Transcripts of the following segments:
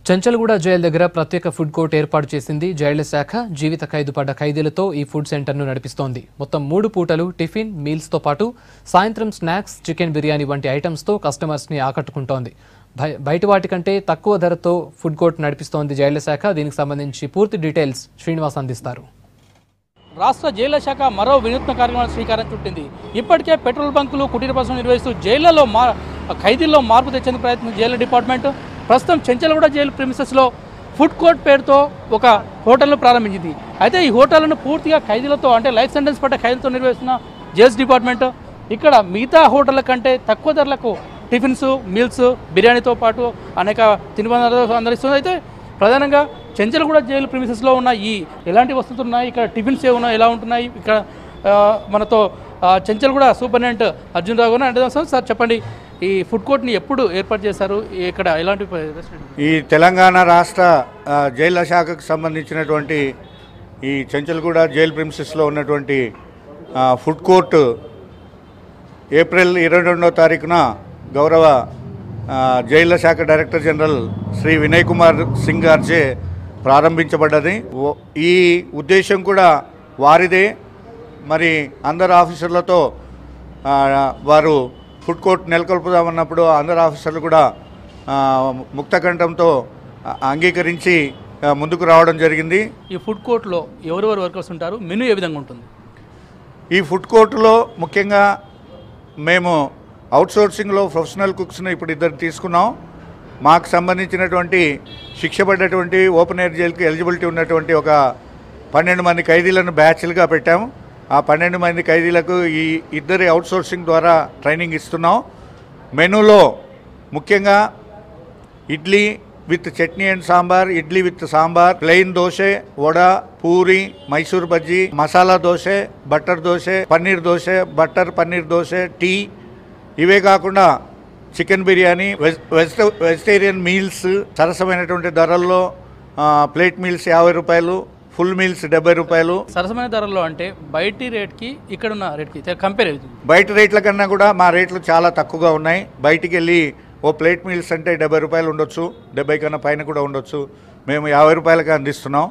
Chanchalguda jail దగ్గర ప్రత్యేక food court ఏర్పాటు చేసింది జైళ్ల శాఖ. జీవిత ఖైదు పడ్డ ఖైదీలతో ఈ ఫుడ్ సెంటర్ను నడిపిస్తోంది. మొత్తం 3 పూటలు టిఫిన్, మీల్స్తో పాటు సాయంత్రం స్నాక్స్, చికెన్ బిర్యానీ వంటి ఐటమ్స్తో కస్టమర్స్ని ఆకట్టుకుంటోంది. బయట వాటి కంటే తక్కువ ధరతో ఫుడ్ కోర్ట్ నడిపిస్తోంది జైళ్ల శాఖ. దీనికి సంబంధించి పూర్తి డీటెయిల్స్ శ్రీనివాస్ అందిస్తారు. రాష్ట్ర జైళ్ల శాఖ మరో వినూత్న కార్యక్రమానికి శ్రీకారం చుట్టింది. ఇప్పటికే పెట్రోల్ బంకులు, కుటీర పరిశ్రమలు నిర్వహిస్తూ జైళ్లలో ఖైదీల్లో మార్పు తెచ్చేందుకు ప్రయత్నం జైలు డిపార్ట్మెంట్ ప్రస్తుతం చంచల్గూడ జైలు ప్రిమిసెస్లో ఫుడ్ కోర్ట్ పేరుతో ఒక హోటల్ను ప్రారంభించింది. అయితే ఈ హోటల్ను పూర్తిగా ఖైదీలతో అంటే లైఫ్ సెంటెన్స్ పడ్డ ఖైదీలతో నిర్వహిస్తున్న జైల్స్ డిపార్ట్మెంట్ ఇక్కడ మిగతా హోటళ్ల కంటే తక్కువ ధరలకు టిఫిన్స్, మీల్స్, బిర్యానీతో పాటు అనేక తినుబండారాలు అందరిస్తుంది. అయితే ప్రధానంగా చంచల్గూడ జైలు ప్రిమిసెస్లో ఉన్న ఈ ఎలాంటి వసతులు ఉన్నాయి, ఇక్కడ టిఫిన్స్ ఏమున్నాయి, ఎలా ఉంటున్నాయి, ఇక్కడ మనతో చంచల్గూడ సూపరింటెండెంట్ అర్జున్ రావు గారు అంటే సార్ చెప్పండి, ఈ ఫుడ్ కోర్ట్ని ఎప్పుడు ఏర్పాటు చేశారు, ఇక్కడ ఎలాంటి ఈ తెలంగాణ రాష్ట్ర జైళ్ల శాఖకు సంబంధించినటువంటి ఈ చంచల్గూడ జైలు ప్రిమిసెస్లో ఉన్నటువంటి ఫుడ్ కోర్టు ఏప్రిల్ 22వ తారీఖున గౌరవ జైళ్ల శాఖ డైరెక్టర్ జనరల్ శ్రీ వినయ్ కుమార్ సింగ్ గారిచే ప్రారంభించబడ్డది. ఈ ఉద్దేశం కూడా వారిదే. మరి అందరు ఆఫీసర్లతో వారు ఫుడ్ కోర్ట్ నెలకొల్పుదామన్నప్పుడు అందరు ఆఫీసర్లు కూడా ముక్తకంఠంతో అంగీకరించి ముందుకు రావడం జరిగింది. ఈ ఫుడ్ కోర్ట్లో ఎవరెవరు వర్కర్స్ ఉంటారు, మెనూ ఏ విధంగా ఉంటుంది? ఈ ఫుడ్ కోర్టులో ముఖ్యంగా మేము అవుట్సోర్సింగ్లో ప్రొఫెషనల్ కుక్స్ను ఇప్పుడు 2 తీసుకున్నాం. మాకు సంబంధించినటువంటి శిక్ష పడ్డటువంటి ఓపెన్ ఎయిర్ జైలుకి ఎలిజిబిలిటీ ఉన్నటువంటి ఒక 12 మంది ఖైదీలను బ్యాచ్లుగా పెట్టాము. ఆ 12 మంది ఖైదీలకు ఈ 2 అవుట్సోర్సింగ్ ద్వారా ట్రైనింగ్ ఇస్తున్నాం. మెనూలో ముఖ్యంగా idli with chutney and sambar, idli with sambar, plain dosa, vada, puri, Mysore bajji, masala dosa, butter dosa, paneer dosa, butter paneer dosa, tea. ఇవే కాకుండా చికెన్ బిర్యానీ, వెజిటేరియన్ మీల్స్ సరసమైనటువంటి ధరల్లో ప్లేట్ మీల్స్ 50 రూపాయలు, ఫుల్ మీల్స్ 70 రూపాయలు. సరసమైన ధరల్లో అంటే బయటి రేట్కి ఇక్కడున్న రేట్కి కంపేర్ అవుతుంది. బయట రేట్ల కన్నా కూడా మా రేట్లు చాలా తక్కువగా ఉన్నాయి. బయటికి వెళ్ళి ఓ ప్లేట్ మీల్స్ అంటే 70 రూపాయలు ఉండొచ్చు, 70 కన్నా పైన కూడా ఉండొచ్చు. మేము 50 రూపాయలకి అందిస్తున్నాం.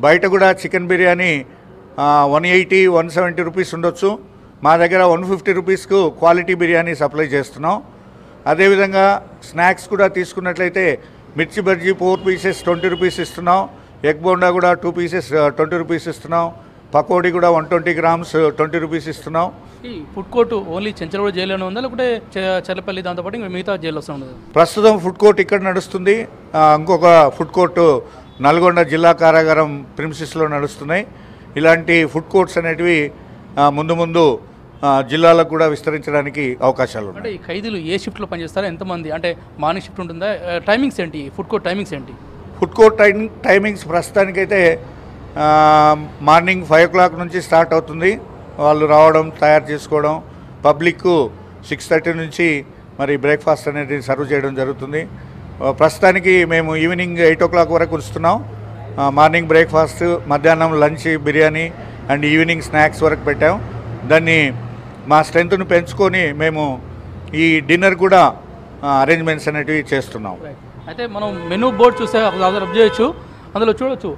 బయట కూడా చికెన్ బిర్యానీ 180, 170 రూపీస్ ఉండొచ్చు. మా దగ్గర 150 రూపీస్కు క్వాలిటీ బిర్యానీ సప్లై చేస్తున్నాం. అదేవిధంగా స్నాక్స్ కూడా తీసుకున్నట్లయితే మిర్చి బజ్జీ 4 పీసెస్ 20 రూపీస్ ఇస్తున్నాం. ఎగ్ బోండా కూడా 2 పీసెస్ 20 రూపీస్ ఇస్తున్నాం. పకోడీ కూడా 120 గ్రామ్స్ 20 రూపీస్ ఇస్తున్నాం. ఈ ఫుడ్ కోర్టు ఓన్లీ చంచల్గూడ జైల్లోనే ఉందా, లేకపోతే చర్లపల్లి దాంతోపాటు ఇంకా మిగతా జైల్లో వస్తుంది? ప్రస్తుతం ఫుడ్ కోర్ట్ ఇక్కడ నడుస్తుంది. ఇంకొక ఫుడ్ కోర్టు నల్గొండ జిల్లా కారాగారం ప్రిమిసెస్లో నడుస్తున్నాయి. ఇలాంటి ఫుడ్ కోర్ట్స్ అనేటివి ముందు ముందు జిల్లాలకు కూడా విస్తరించడానికి అవకాశాలు ఉన్నాయి. అంటే ఈ ఖైదీలు ఏ షిఫ్ట్లో పనిచేస్తారా, ఎంతమంది, అంటే మార్నింగ్ షిఫ్ట్ ఉంటుందా, టైమింగ్స్ ఏంటి, ఫుడ్ కోర్ట్ టైమింగ్స్ ఏంటి? ఫుడ్ కోర్ట్ టైమింగ్స్ ప్రస్తుతానికైతే మార్నింగ్ 5 o'clock నుంచి స్టార్ట్ అవుతుంది. వాళ్ళు రావడం, తయారు చేసుకోవడం, పబ్లిక్ 6:30 నుంచి మరి బ్రేక్ఫాస్ట్ అనేది సర్వ్ చేయడం జరుగుతుంది. ప్రస్తుతానికి మేము ఈవినింగ్ 8 o'clock వరకు ఉంచుతున్నాం. మార్నింగ్ బ్రేక్ఫాస్ట్, మధ్యాహ్నం lunch, biryani and evening snacks వరకు పెట్టాం. దాన్ని మా స్ట్రెంత్ను పెంచుకొని మేము ఈ డిన్నర్ కూడా అరేంజ్మెంట్స్ అనేటివి చేస్తున్నాం. అయితే మనం మెనూ బోర్డు చూస్తే అబ్జర్వ్ చేయొచ్చు. అందులో చూడొచ్చు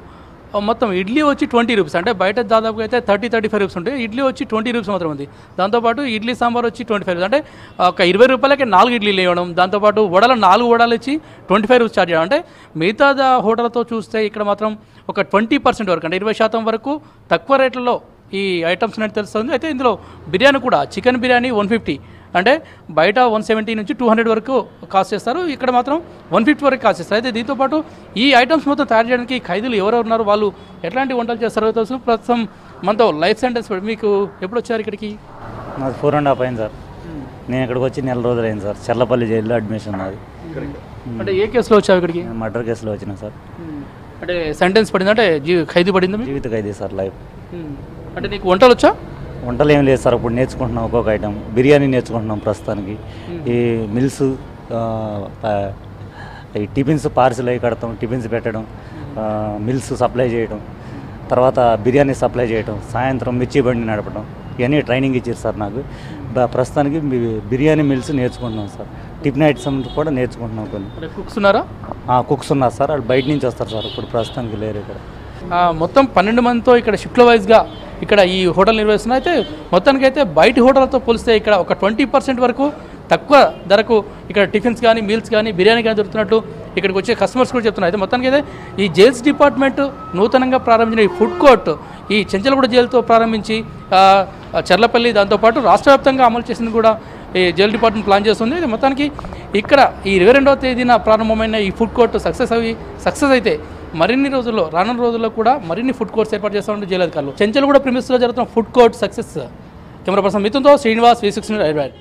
మొత్తం ఇడ్లీ వచ్చి 20 రూపీస్, అంటే బయట దాదాపుగా అయితే 30-35 రూపీస్ ఉంటాయి. ఇడ్లీ వచ్చి 20 రూపీస్ మాత్రం ఉంది. దాంతోపాటు ఇడ్లీ సాంబార్ వచ్చి 25 రూపీస్, అంటే ఒక 20 రూపాయలకి 4 ఇడ్లీలు ఇవ్వడం. దాంతోపాటు 4 వడలు ఇచ్చి 25 రూపీస్ ఛార్జ్ చేయడం. అంటే మిగతా హోటల్తో చూస్తే ఇక్కడ మాత్రం ఒక 20% వరకు, అంటే 20% వరకు తక్కువ రేట్లలో ఈ ఐటమ్స్ అనేది తెలుస్తుంది. అయితే ఇందులో బిర్యానీ కూడా చికెన్ బిర్యానీ 150, అంటే బయట 170 నుంచి 200 వరకు కాస్ట్ చేస్తారు, ఇక్కడ మాత్రం 150 వరకు కాస్ట్ చేస్తారు. అయితే దీంతోపాటు ఈ ఐటమ్స్ మొత్తం తయారు చేయడానికి ఖైదీలు ఎవరెవరు ఉన్నారు, వాళ్ళు ఎట్లాంటి వంటలు చేస్తారో తెలుసు. ప్రస్తుతం మనతో లైఫ్ సెంటెన్స్ మీకు ఎప్పుడు వచ్చారు ఇక్కడికి? నాది 4.5 అయింది సార్. నేను ఇక్కడికి వచ్చి 4 రోజులు అయింది సార్. చర్లపల్లి జైల్లో అడ్మిషన్ నాది. అంటే ఏ కేసులో వచ్చావు ఇక్కడికి? మర్డర్ కేసులో వచ్చిన సార్. అంటే సెంటెన్స్ పడింది, అంటే ఖైదీ పడింది? జీవిత ఖైదీ సార్, లైఫ్. అంటే నీకు వంటలు వచ్చా? వంటలు ఏం లేదు సార్, ఇప్పుడు నేర్చుకుంటున్నాం ఒక్కొక్క ఐటమ్. బిర్యానీ నేర్చుకుంటున్నాం ప్రస్తుతానికి. ఈ మిల్స్, ఈ టిఫిన్స్ పార్సిల్ అవి కడతాం, టిఫిన్స్ పెట్టడం, మిల్స్ సప్లై చేయడం, తర్వాత బిర్యానీ సప్లై చేయడం, సాయంత్రం మిర్చి బండి నడపడం, ఇవన్నీ ట్రైనింగ్ ఇచ్చారు సార్ నాకు. ప్రస్తుతానికి బిర్యానీ మిల్స్ నేర్చుకుంటున్నాం సార్. టిఫిన్ ఐటమ్స్ కూడా నేర్చుకుంటున్నాం కొన్ని. అంటే కుక్స్ ఉన్నారా? కుక్స్ ఉన్నారు సార్, వాళ్ళు బయట నుంచి వస్తారు సార్, ఇప్పుడు ప్రస్తుతానికి లేరు ఇక్కడ. మొత్తం 12 మందితో ఇక్కడ షిఫ్ట్ల వైజ్గా ఇక్కడ ఈ హోటల్ నిర్వహిస్తున్నాయి. అయితే మొత్తానికైతే బయటి హోటల్తో పోలిస్తే ఇక్కడ ఒక 20% వరకు తక్కువ ధరకు ఇక్కడ టిఫిన్స్ కానీ మీల్స్ కానీ బిర్యానీ కానీ దొరుకుతున్నట్టు ఇక్కడికి వచ్చే కస్టమర్స్ కూడా చెప్తున్నారు. అయితే మొత్తానికైతే ఈ జైల్స్ డిపార్ట్మెంట్ నూతనంగా ప్రారంభించిన ఈ ఫుడ్ కోర్ట్ ఈ చెంచలగూడ జైలుతో ప్రారంభించి చర్లపల్లి దాంతోపాటు రాష్ట్ర వ్యాప్తంగా అమలు చేసింది కూడా ఈ జైలు డిపార్ట్మెంట్ ప్లాన్ చేస్తుంది. ఇది మొత్తానికి ఇక్కడ ఈ 22వ తేదీన ప్రారంభమైన ఈ ఫుడ్ కోర్ట్ సక్సెస్ అయితే మరిన్ని రోజుల్లో రానున్న రోజుల్లో కూడా మరిన్ని ఫుడ్ కోర్ట్స్ ఏర్పాటు చేస్తూ ఉంటే జైలు అధికారులు. చెంచలగూడ ప్రిమిస్లో జరుగుతున్న food court success. Camera person మిథున్తో శ్రీనివాస్, V6 హైదరాబాద్.